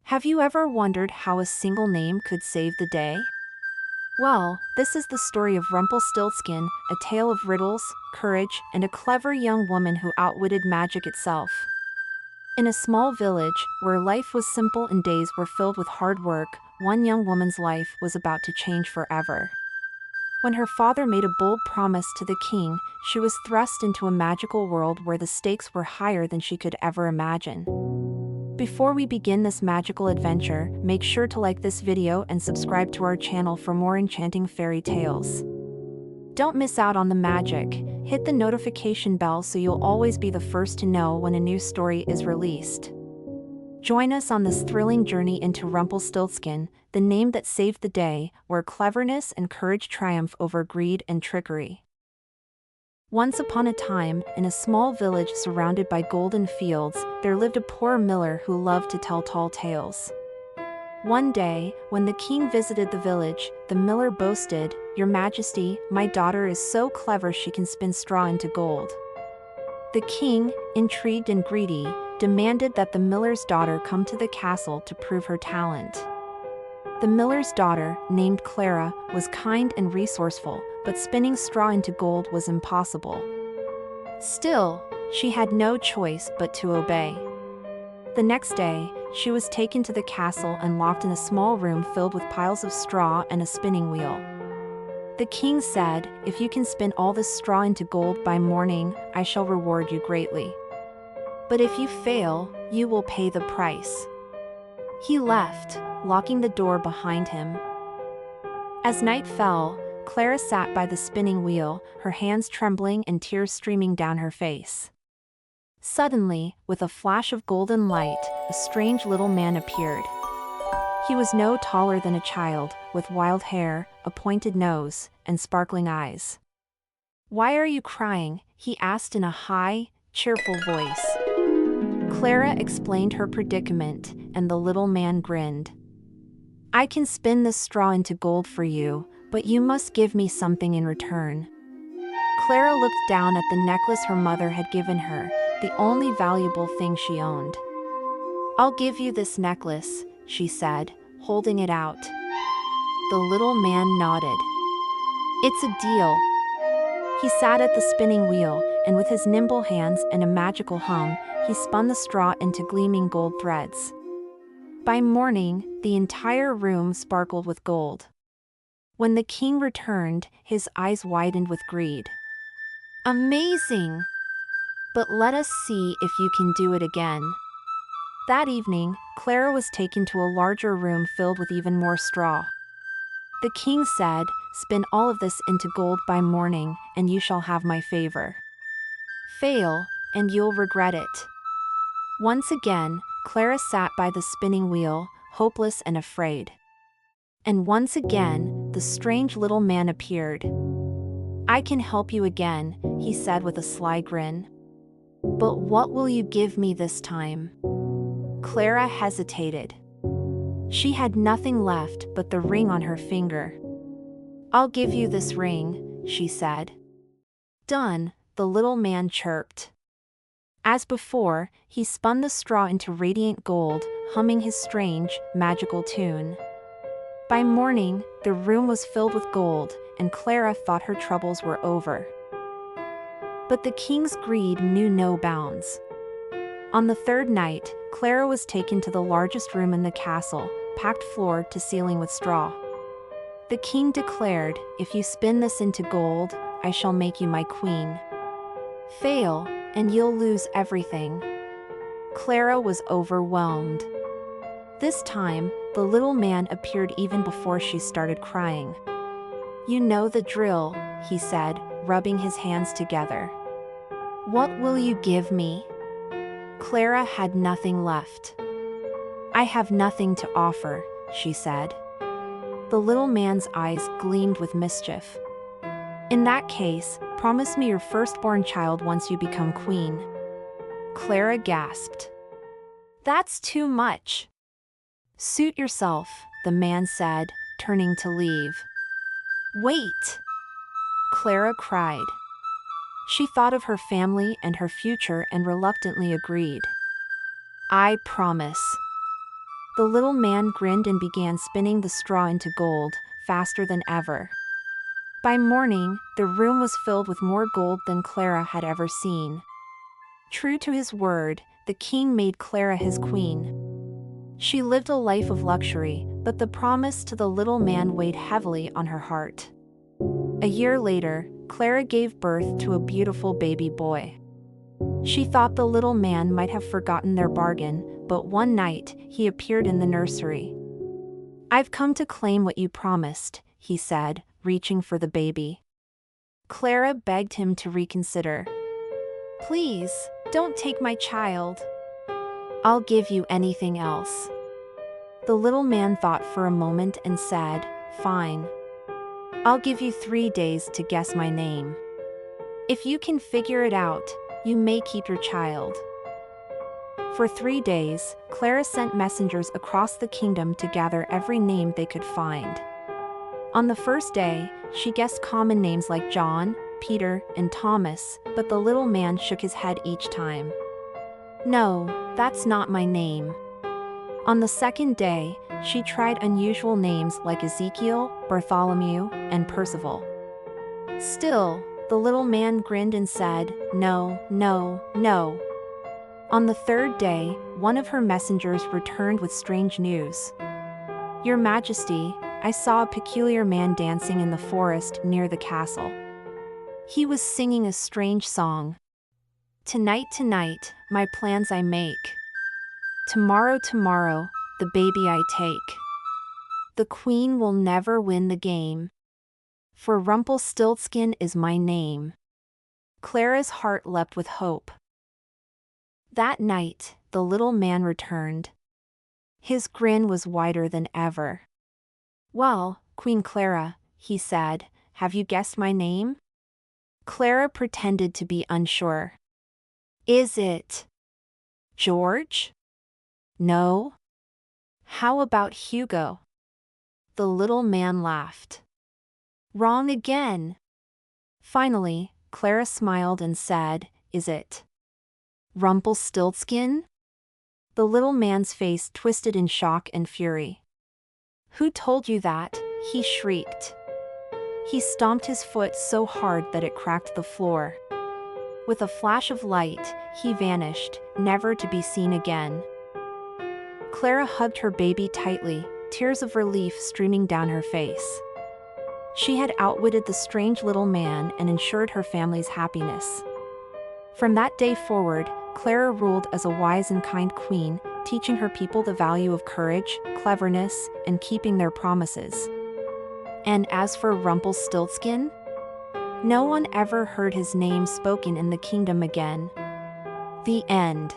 Have you ever wondered how a single name could save the day? Well, this is the story of Rumpelstiltskin, a tale of riddles, courage, and a clever young woman who outwitted magic itself. In a small village, where life was simple and days were filled with hard work, one young woman's life was about to change forever. When her father made a bold promise to the king, she was thrust into a magical world where the stakes were higher than she could ever imagine. Before we begin this magical adventure, make sure to like this video and subscribe to our channel for more enchanting fairy tales. Don't miss out on the magic. Hit the notification bell so you'll always be the first to know when a new story is released. Join us on this thrilling journey into Rumpelstiltskin, the name that saved the day, where cleverness and courage triumph over greed and trickery. Once upon a time, in a small village surrounded by golden fields, there lived a poor miller who loved to tell tall tales. One day, when the king visited the village, the miller boasted, "Your Majesty, my daughter is so clever she can spin straw into gold." The king, intrigued and greedy, demanded that the miller's daughter come to the castle to prove her talent. The miller's daughter, named Clara, was kind and resourceful, but spinning straw into gold was impossible. Still, she had no choice but to obey. The next day, she was taken to the castle and locked in a small room filled with piles of straw and a spinning wheel. The king said, "If you can spin all this straw into gold by morning, I shall reward you greatly. But if you fail, you will pay the price." He left, locking the door behind him. As night fell, Clara sat by the spinning wheel, her hands trembling and tears streaming down her face. Suddenly, with a flash of golden light, a strange little man appeared. He was no taller than a child, with wild hair, a pointed nose, and sparkling eyes. "Why are you crying?" he asked in a high, cheerful voice. Clara explained her predicament, and the little man grinned. "I can spin this straw into gold for you, but you must give me something in return." Clara looked down at the necklace her mother had given her, the only valuable thing she owned. "I'll give you this necklace," she said, holding it out. The little man nodded. "It's a deal." He sat at the spinning wheel, and with his nimble hands and a magical hum, he spun the straw into gleaming gold threads. By morning, the entire room sparkled with gold. When the king returned, his eyes widened with greed. "Amazing! But let us see if you can do it again." That evening, Clara was taken to a larger room filled with even more straw. The king said, "Spin all of this into gold by morning, and you shall have my favor. Fail, and you'll regret it." Once again, Clara sat by the spinning wheel, hopeless and afraid. And once again, the strange little man appeared. "I can help you again," he said with a sly grin. "But what will you give me this time?" Clara hesitated. She had nothing left but the ring on her finger. "I'll give you this ring," she said. "Done," the little man chirped. As before, he spun the straw into radiant gold, humming his strange, magical tune. By morning, the room was filled with gold, and Clara thought her troubles were over. But the king's greed knew no bounds. On the third night, Clara was taken to the largest room in the castle, packed floor to ceiling with straw. The king declared, "If you spin this into gold, I shall make you my queen. Fail, and you'll lose everything." Clara was overwhelmed. This time, the little man appeared even before she started crying. "You know the drill," he said, rubbing his hands together. "What will you give me?" Clara had nothing left. "I have nothing to offer," she said. The little man's eyes gleamed with mischief. "In that case, promise me your firstborn child once you become queen." Clara gasped. "That's too much." "Suit yourself," the man said, turning to leave. "Wait!" Clara cried. She thought of her family and her future and reluctantly agreed. "I promise." The little man grinned and began spinning the straw into gold, faster than ever. By morning, the room was filled with more gold than Clara had ever seen. True to his word, the king made Clara his queen. She lived a life of luxury, but the promise to the little man weighed heavily on her heart. A year later, Clara gave birth to a beautiful baby boy. She thought the little man might have forgotten their bargain, but one night, he appeared in the nursery. "I've come to claim what you promised," he said, reaching for the baby. Clara begged him to reconsider. "Please, don't take my child. I'll give you anything else." The little man thought for a moment and said, "Fine. I'll give you 3 days to guess my name. If you can figure it out, you may keep your child." For 3 days, Clara sent messengers across the kingdom to gather every name they could find. On the first day, she guessed common names like John, Peter, and Thomas, but the little man shook his head each time. "No, that's not my name." On the second day, she tried unusual names like Ezekiel, Bartholomew, and Percival. Still, the little man grinned and said, "No, no, no." On the third day, one of her messengers returned with strange news. "Your Majesty, I saw a peculiar man dancing in the forest near the castle. He was singing a strange song. Tonight, tonight, my plans I make. Tomorrow, tomorrow, the baby I take. The queen will never win the game. For Rumpelstiltskin is my name." Clara's heart leapt with hope. That night, the little man returned. His grin was wider than ever. "Well, Queen Clara," he said, "have you guessed my name?" Clara pretended to be unsure. "Is it George? No? How about Hugo?" The little man laughed. "Wrong again." Finally, Clara smiled and said, "Is it Rumpelstiltskin?" The little man's face twisted in shock and fury. "Who told you that?" he shrieked. He stomped his foot so hard that it cracked the floor. With a flash of light, he vanished, never to be seen again. Clara hugged her baby tightly, tears of relief streaming down her face. She had outwitted the strange little man and ensured her family's happiness. From that day forward, Clara ruled as a wise and kind queen, teaching her people the value of courage, cleverness, and keeping their promises. And as for Rumpelstiltskin, no one ever heard his name spoken in the kingdom again. The end.